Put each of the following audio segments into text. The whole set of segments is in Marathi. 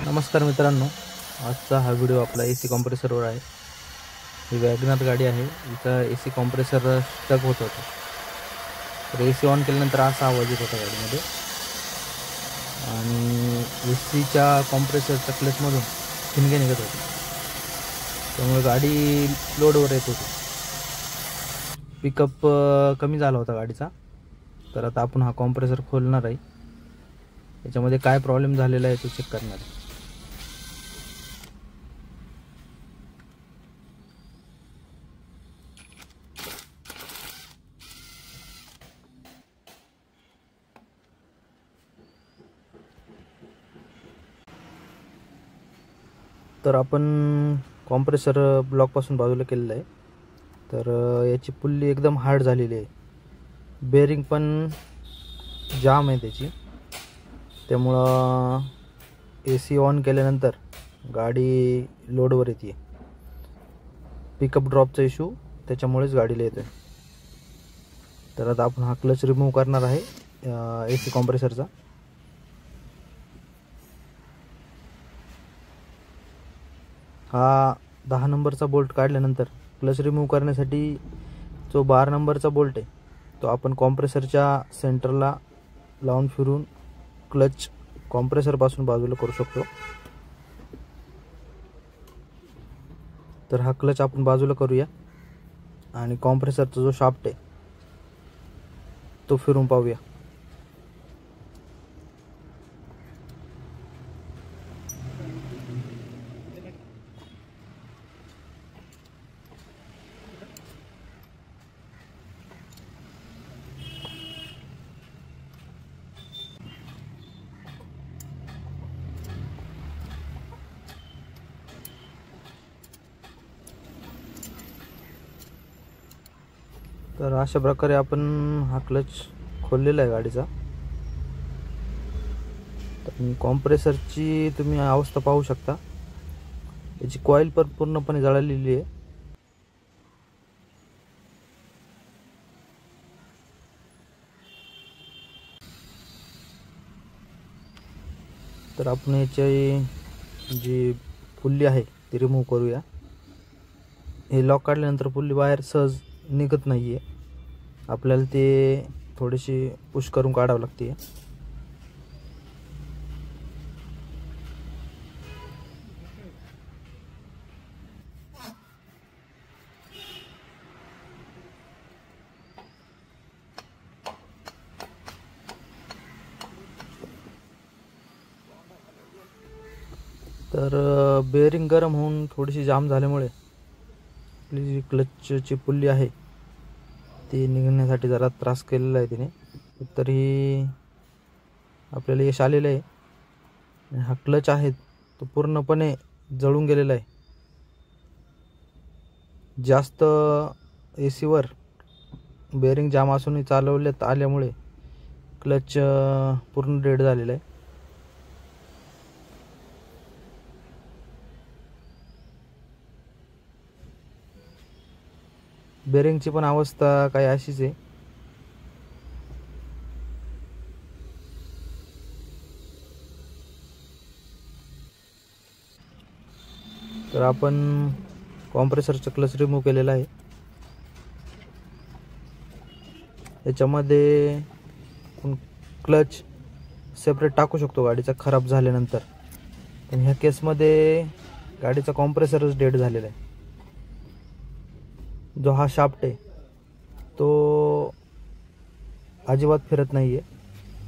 नमस्कार मित्रांनो, आजचा हा व्हिडिओ आपला एसी कॉम्प्रेसरवर आहे। ही वॅगनर गाडी आहे। इथं एसी कॉम्प्रेसर स्टक होत होता, तर एसी ऑन केल्यानंतर असा आवाज येत होता गाडीमध्ये आणि एसीच्या कॉम्प्रेसरच्या क्लचमधून ठिणगे निघत होते, त्यामुळे गाडी लोडवर येत होती। पिकअप कमी झाला होता गाडीचा। तर आता आपण हा कॉम्प्रेसर खोलणार आहे, याच्यामध्ये काय प्रॉब्लेम झालेला आहे तो चेक करणार आहे। तर आपण कॉम्प्रेसर ब्लॉकपासून बाजूला केलेलं आहे। तर याची पुल्ली एकदम हार्ड झालेली आहे, बेरिंग पण जाम आहे त्याची, त्यामुळं एसी ऑन केल्यानंतर गाडी लोडवर येते। पिकअप ड्रॉपचा इशू त्याच्यामुळेच गाडीला येतोय। तर आता आपण हा क्लच रिमूव्ह करणार आहे एसी कॉम्प्रेसरचा। हा 10 नंबरचा बोल्ट काढल्यानंतर क्लच रिमूव्ह करण्यासाठी जो 12 नंबरचा बोल्ट आहे तो आपण कॉम्प्रेसरच्या सेंटरला लावून फिरून क्लच कॉम्प्रेसरपासून बाजूला करू शकतो। तर हा क्लच आपण बाजूला करूया आणि कॉम्प्रेसरचा जो शाफ्ट आहे तो फिरून पाहूया। तर अशा प्रकारे आपण हा क्लच खोललेला आहे गाडीचा। तर कॉम्प्रेसरची तुम्ही अवस्था पाहू शकता, याची कॉईल पण पूर्णपणे जळालेली आहे। तर आपण याची जी पुल्ली आहे ती रिमूव्ह करूया। हे लॉक काढल्यानंतर पुल्ली बाहेर सहज निघत नाही आहे, आपल्याला ते थोडीशी पुश करून काढावं लागते। तर बेअरिंग गरम होऊन थोडीशी जाम झाल्यामुळे आपली जी क्लचची पुल्ली आहे ती निघण्यासाठी जरा त्रास केलेला आहे तिने, तरी आपल्याला यश आलेलं आहे। हा क्लच आहे तो पूर्णपणे जळून गेलेला आहे। जास्त एसीवर बेअरिंग जाम असूनही चालवण्यात आल्यामुळे क्लच पूर्ण डेड झालेला आहे। बेअरिंगची पण अवस्था काही अशीच आहे। तर आपण कॉम्प्रेसरचा क्लच रिमूव्ह केलेला आहे। याच्यामध्ये आपण क्लच सेपरेट टाकू शकतो गाडीचा खराब झाल्यानंतर, पण ह्या केसमध्ये गाडीचा कॉम्प्रेसरच डेड झालेला आहे। जो हा शाफ्ट आहे तो अजिबात फिरत नाही आहे,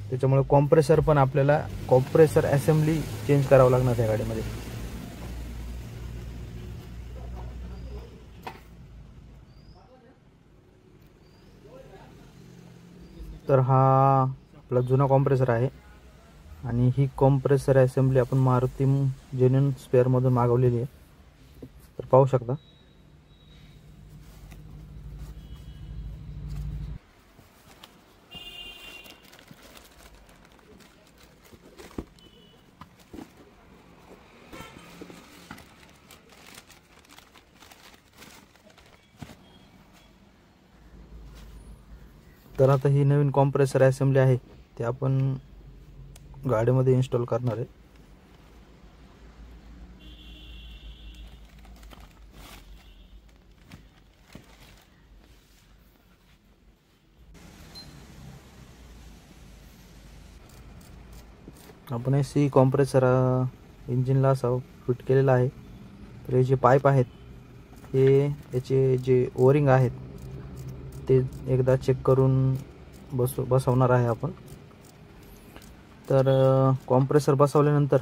त्याच्यामुळे कॉम्प्रेसर पण आपल्याला कॉम्प्रेसर असेंबली चेंज करावं लागणार आहे गाडीमध्ये। तर हा आपला जुना कॉम्प्रेसर आहे आणि ही कॉम्प्रेसर असेंबली आपण मारुती जेन्युइन स्पेअरमधून मागवलेली आहे। तर पाहू शकता। तर आता ही नवीन कॉम्प्रेसर असेंबली आहे ते आपण गाडीमध्ये इन्स्टॉल करणार आहे। आपण AC कॉम्प्रेसर इंजिनला असा फिट केलेला आहे. तर हे जे पाईप आहेत हे याचे जे ओरिंग आहेत ते एकदा चेक करून बसवणार आहे आपण. तर कॉम्प्रेसर बसवल्यानंतर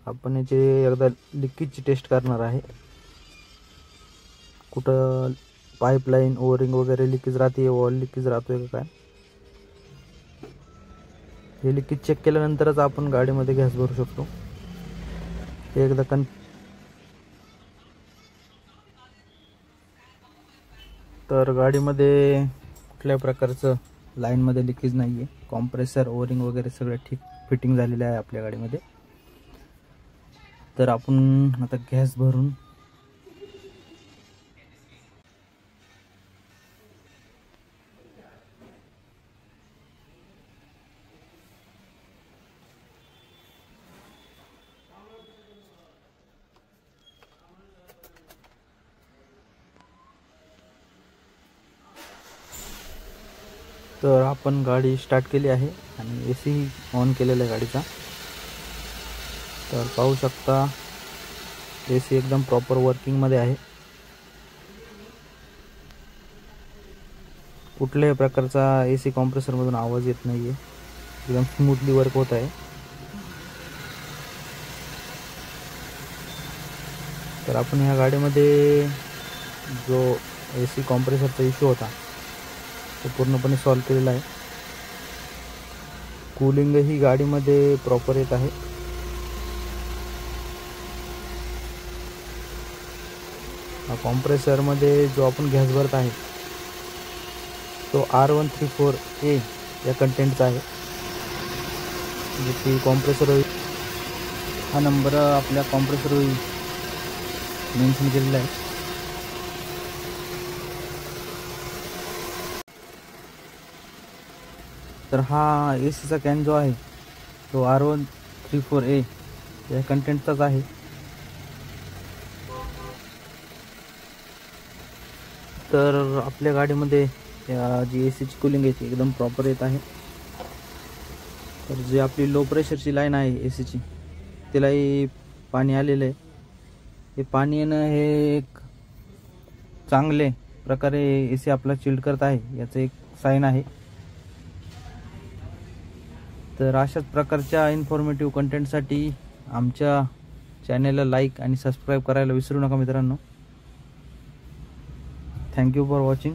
आपण याचे एकदा लिकेजची टेस्ट करणार आहे. कुठं पाईपलाईन ओरिंग वगैरे लिकेज राहते, वॉल लिकेज राहतोय का काय, हे लिकेज चेक केल्यानंतरच आपण गाडीमध्ये गॅस भरू शकतो. हे एकदा तर गाडीमध्ये कुठल्या प्रकारचं लाईनमध्ये लिकेज नाही आहे. कॉम्प्रेसर ओरिंग वगैरे सगळं ठीक फिटिंग झालेलं आहे आपल्या गाडीमध्ये. तर आपण आता गॅस भरून तर आपण गाडी स्टार्ट केली आहे आणि AC ऑन केलेला आहे गाडीचा. तर पाहू शकता AC एकदम प्रॉपर वर्किंगमध्ये आहे. कुठल्याही प्रकारचा AC कॉम्प्रेसरमधून आवाज येत नाही आहे. एकदम स्मूथली वर्क होत आहे. तर आपण ह्या गाडीमध्ये जो AC कॉम्प्रेसरचा इश्यू होता तो पूर्णपणे सॉल्व केलेला आहे. कूलिंग ही गाडीमध्ये प्रॉपर येत आहे. कॉम्प्रेसरमध्ये जो आपण गॅस भरत आहे तो R134A या कंटेंटचा आहे. जे की कॉम्प्रेसर ऑइल हा नंबर आपल्या कॉम्प्रेसर ऑइल मेन्शन केलेला आहे. तर हा ACचा कॅन जो आहे तो R134A या कंटेंटचाच आहे. तर आपल्या गाडीमध्ये जी ACची कूलिंग आहे ती एकदम प्रॉपर येत आहे. तर जी आपली लो प्रेशरची लाईन आहे ACची तिलाही पाणी आलेलं आहे. हे पाणी येणं हे एक चांगले प्रकारे AC आपला चिल्ड करत आहे याचं एक साईन आहे. तर अशाच प्रकारच्या इन्फॉर्मेटिव्ह कंटेंटसाठी आमच्या चॅनेलला लाईक आणि सबस्क्राईब करायला विसरू नका मित्रांनो. Thank you for watching.